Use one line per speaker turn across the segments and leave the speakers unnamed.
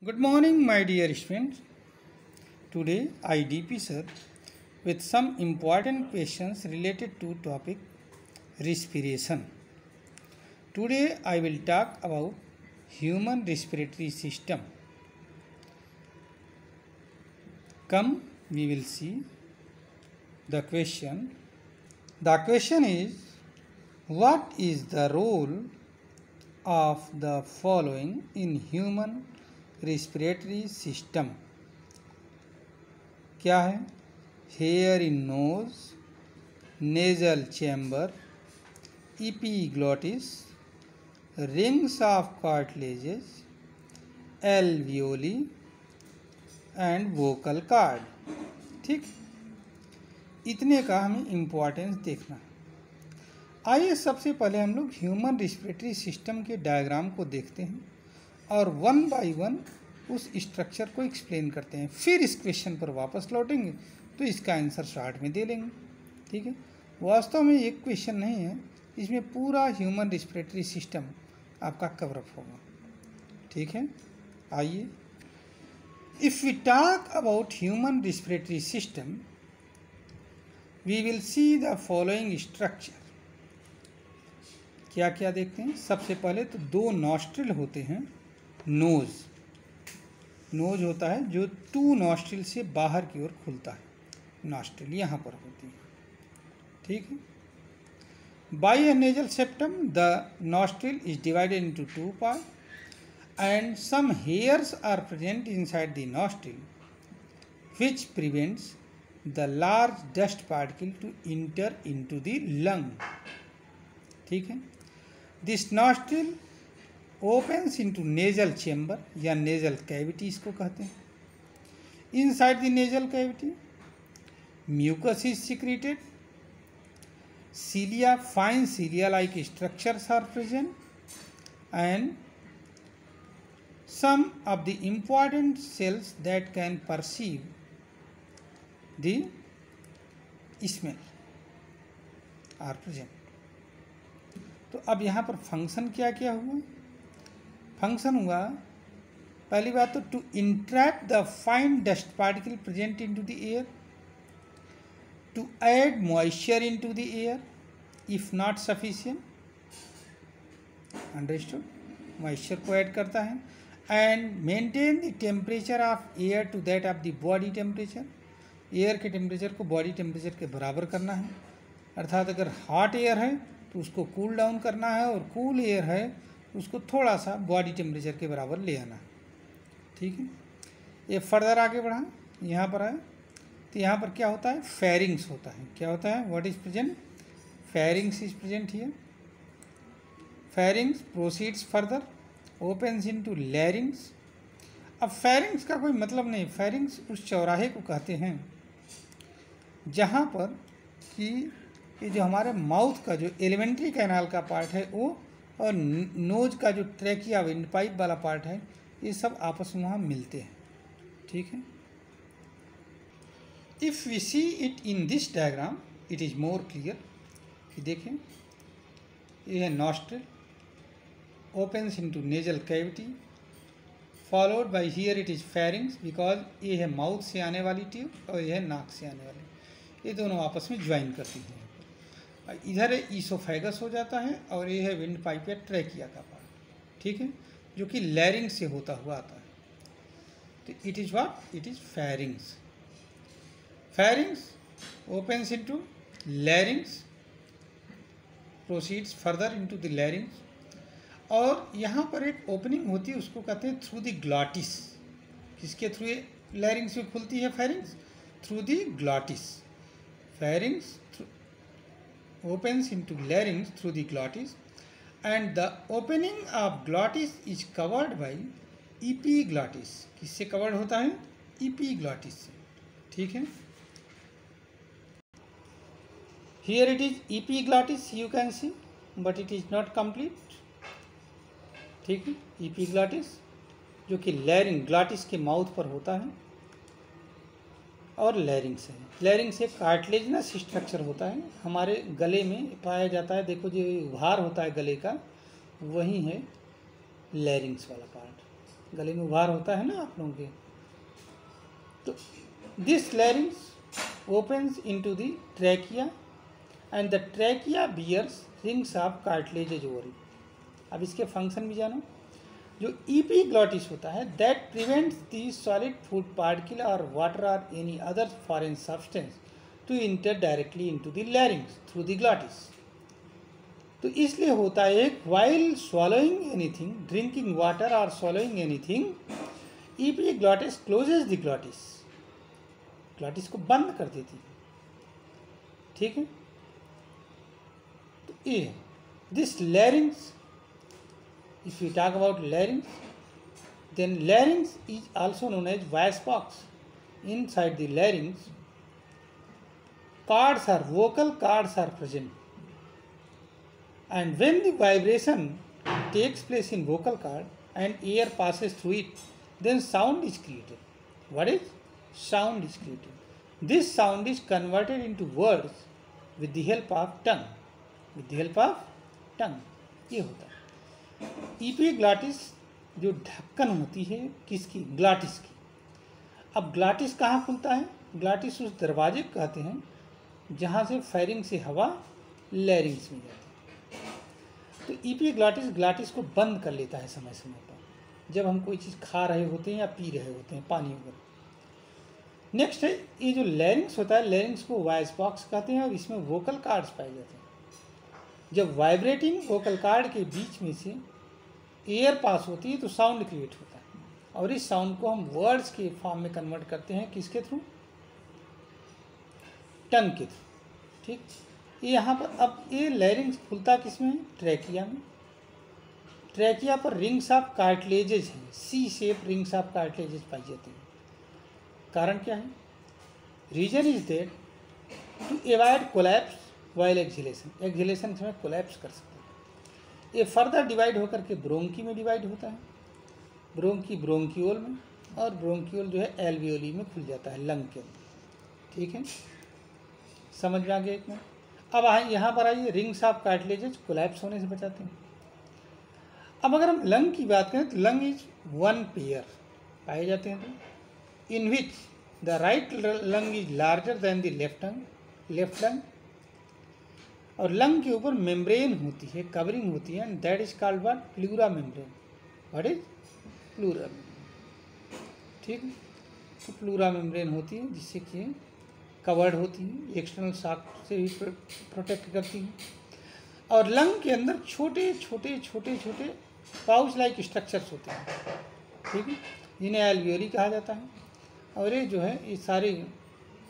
Good morning, my dear students. Today I DP sir with some important questions related to topic respiration. Today I will talk about human respiratory system. Come, we will see the question. The question is, what is the role of the following in human respiratory system? क्या है? Here in knows, nasal chamber, epiglottis, rings of cartilages, alveoli and vocal card. ठीक, इतने का हमें importance देखना है. आइए सबसे पहले हम लोग ह्यूमन रिस्पिरेटरी सिस्टम के डायग्राम को देखते हैं और वन बाय वन उस स्ट्रक्चर को एक्सप्लेन करते हैं. फिर इस क्वेश्चन पर वापस लौटेंगे तो इसका आंसर शॉर्ट में दे लेंगे. ठीक है, वास्तव में एक क्वेश्चन नहीं है, इसमें पूरा ह्यूमन रिस्पिरेटरी सिस्टम आपका कवरअप होगा. ठीक है, आइए. If we talk about human respiratory system we will see the following structure. क्या क्या देखते हैं? सबसे पहले तो दो नॉस्ट्रिल होते हैं. नोज होता है जो टू नॉस्ट्रिल से बाहर की ओर खुलता है. नॉस्ट्रिल यहाँ पर होती है. ठीक है. By a nasal septum the nostril is divided into two part and some hairs are present inside the nostril which prevents the large dust particle to enter into the lung. ठीक है. This nostril opens into nasal chamber या nasal cavity इसको कहते हैं. Inside the nasal cavity mucus is secreted. Cilia, fine cilia like structures are present and some of the important cells that can perceive the smell are present. तो अब यहाँ पर function क्या क्या हुआ? फंक्शन हुआ, पहली बात तो to entrap the fine dust particle present into the air, to add moisture into the air if not sufficient. Understood? Moisture को ऐड करता है. And maintain the temperature of air to that of the body temperature. Air के temperature को body temperature के बराबर करना है. अर्थात अगर हॉट एयर है तो उसको कूल डाउन करना है और कूल एयर है उसको थोड़ा सा बॉडी टेम्परेचर के बराबर ले आना है. ठीक है. ये फर्दर आगे बढ़ा, यहाँ पर है तो यहाँ पर क्या होता है? फेरिंग्स होता है. क्या होता है? What is present? Pharynx is present here. Pharynx proceeds further opens into लैरिंग्स. अब फेरिंग्स का कोई मतलब नहीं. फेरिंग्स उस चौराहे को कहते हैं जहाँ पर कि ये जो हमारे माउथ का जो एलिमेंट्री कैनाल का पार्ट है वो और नोज का जो ट्रैकिया विंड पाइप वाला पार्ट है ये सब आपस में वहाँ मिलते हैं. ठीक है. If we see it in this diagram it is more clear. कि देखें, ये है nostril opens into nasal cavity followed by here it is pharynx because ये है माउथ से आने वाली ट्यूब और ये है नाक से आने वाली. ये दोनों आपस में ज्वाइन करती हैं. इधर ईसोफेगस हो जाता है और ये है विंड पाइप या ट्रैकिया का पार्ट. ठीक है, जो कि लैरिंग से होता हुआ आता है. तो it is what? It is pharynx. pharynx opens into larynx proceeds further into the larynx और यहाँ पर एक ओपनिंग होती है उसको कहते हैं थ्रू द ग्लॉटिस. किसके थ्रू ये लैरिंग्स में खुलती है? Pharynx through the glottis. Pharynx opens into larynx through the glottis and the opening of glottis is covered by epiglottis. किससे कवर्ड होता है? epiglottis से. ठीक है. Here it is epiglottis you can see but it is not complete. ठीक है. epiglottis जो कि लैरिंग ग्लॉटिस के माउथ पर होता है और लैरिंग्स है. लैरिंग्स एक कार्टिलेजिनस स्ट्रक्चर होता है, हमारे गले में पाया जाता है. देखो जो उभार होता है गले का वही है लैरिंग्स वाला पार्ट. गले में उभार होता है ना आप लोगों के। तो this larynx opens into the trachea and the trachea bears rings of cartilages over it. अब इसके फंक्शन भी जानो। जो ईपीग्लॉटिस होता है that prevents the solid food particle और वाटर और any other foreign substance to enter directly into the larynx through the glottis. तो इसलिए होता है एक while swallowing anything, drinking water और swallowing anything, epiglottis closes the glottis, glottis को बंद कर देती है। ठीक है, तो ये this लैरिंग्स, if we talk about larynx, then larynx is also known as voice box. Inside the larynx, cords or vocal cords are present, and when the vibration takes place in vocal cord and air passes through it, then sound is created. What is sound is created? This sound is converted into words with the help of tongue. With the help of tongue, ये होता है। ईपीग्लॉटिस जो ढक्कन होती है किसकी? Glottis की। अब ग्लॉटिस कहाँ खुलता है? ग्लॉटिस उस दरवाजे को कहते हैं जहाँ से फायरिंग से हवा लैरिंग्स में जाती है। तो ईपीग्लॉटिस ग्लॉटिस को बंद कर लेता है समय समय पर, जब हम कोई चीज़ खा रहे होते हैं या पी रहे होते हैं, पानी वगैरह। नेक्स्ट है ये जो लैरिंग्स होता है, लैरिंग्स को वॉइस बॉक्स कहते हैं और इसमें वोकल कार्ड्स पाए जाते हैं। जब वाइब्रेटिंग वोकल कार्ड के बीच में से एयर पास होती है तो साउंड क्रिएट होता है, और इस साउंड को हम वर्ड्स के फॉर्म में कन्वर्ट करते हैं किसके थ्रू? टंग के थ्रू। ठीक, यहाँ पर अब ये लैरिंग्स खुलता किसमें? ट्रैकिया में। ट्रैकिया पर रिंग्स ऑफ कार्टिलेजेस हैं, C shape rings of cartilages पाई जाती हैं। कारण क्या है? Reason is that to avoid collapse while exhalation, exhalation समय कोलैप्स कर सकते हैं। ये फर्दर डिवाइड होकर के ब्रोंकी में डिवाइड होता है, ब्रोंकी ब्रोंकियोल में, और ब्रोंकियोल जो है एल्वियोली में खुल जाता है लंग के अंदर। ठीक है, समझ में आ गया एक में। अब यहाँ पर आइए, रिंग्स ऑफ कार्टिलेजेस कोलैप्स होने से बचाते हैं। अब अगर हम लंग की बात करें तो लंग इज वन पेयर पाए जाते हैं, तो in which the right lung is larger than the left lung, और लंग के ऊपर मेम्ब्रेन होती है, कवरिंग होती है, and that is called what? Pleura membrane. What is pleura? ठीक है, तो प्लूरा मेम्ब्रेन होती है जिससे कि कवर्ड होती है, एक्सटर्नल शॉक से भी प्रोटेक्ट करती है। और लंग के अंदर छोटे छोटे छोटे छोटे पाउच लाइक स्ट्रक्चर्स होते हैं, ठीक है, जिन्हें एल्वियोली कहा जाता है। और ये जो है ये सारे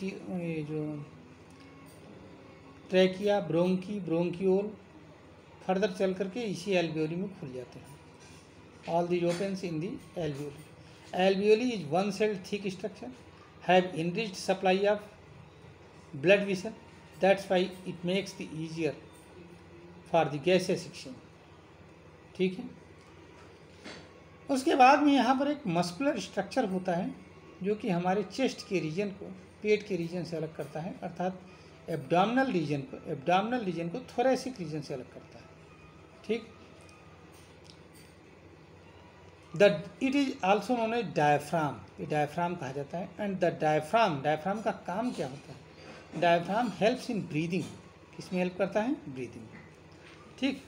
ये जो ट्रैकिया, ब्रोंकी, ब्रोंकियोल फर्दर चल करके इसी एल्वियोली में खुल जाते हैं। All the opens in the alveoli. Alveoli is one sailed thick structure, have enriched supply of blood vessel, that's why it makes the easier for the gases exchange. ठीक है, उसके बाद में यहाँ पर एक मस्कुलर स्ट्रक्चर होता है जो कि हमारे चेस्ट के रीजन को पेट के रीजन से अलग करता है, अर्थात एब्डोमिनल रीजन को थोरेसिक रीजन से अलग करता है। ठीक, it is also known as diaphragm, ये डायफ्राम कहा जाता है। एंड द डायफ्राम का काम क्या होता है? डायफ्राम हेल्प्स इन ब्रीदिंग, किसमें हेल्प करता है? ब्रीदिंग। ठीक,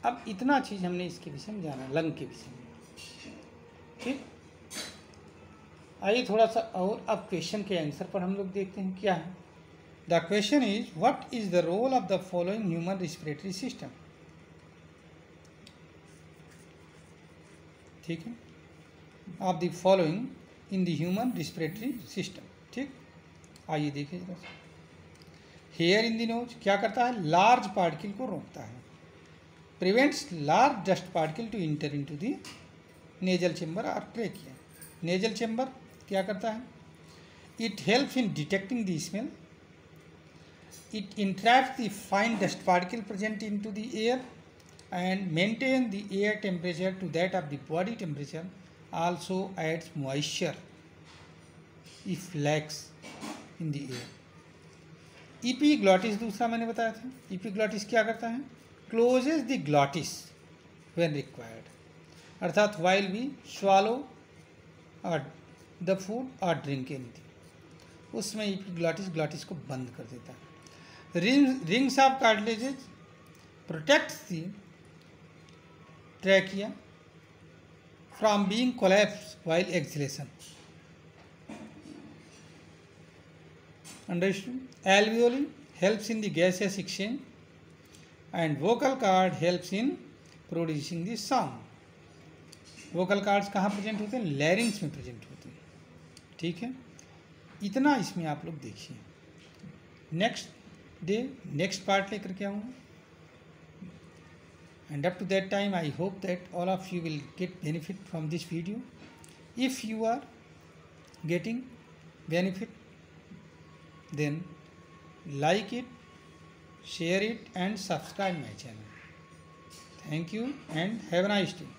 अब इतना चीज़ हमने इसके विषय में जाना, लंग के विषय में। ठीक, आइए थोड़ा सा और अब क्वेश्चन के आंसर पर हम लोग देखते हैं क्या है। The question is what is the role of the following human respiratory system. ठीक है, of the following in the human respiratory system. ठीक, आइए देखिए जरा। हेयर इन द नोज क्या करता है? लार्ज पार्टिकल को रोकता है, prevents large dust particle to enter into the nasal chamber और ट्रेकिया। नेजल चेंबर क्या करता है? It helps in detecting the smell, it entraps the fine dust particle present into the air and maintain the air temperature to that of the body temperature, also adds moisture if lacks in the air. epiglottis दूसरा मैंने बताया था। epiglottis क्या करता है? closes the glottis when required, अर्थात while we swallow or the food or drink anything, उसमें epiglottis को बंद कर देता है। Rings of cartilages protects the trachea from being collapsed while exhalation. Understood? Alveoli helps in the gaseous exchange and vocal cord helps in producing the sound. Vocal cords कहाँ present होते हैं? लैरिंग्स में प्रेजेंट होते हैं। ठीक है, इतना इसमें आप लोग देखिए। नेक्स्ट पार्ट लेकर के आऊँगा। And up to that time, I hope that all of you will get benefit from this video. If you are getting benefit, then like it, share it and subscribe my channel. Thank you and have a nice day.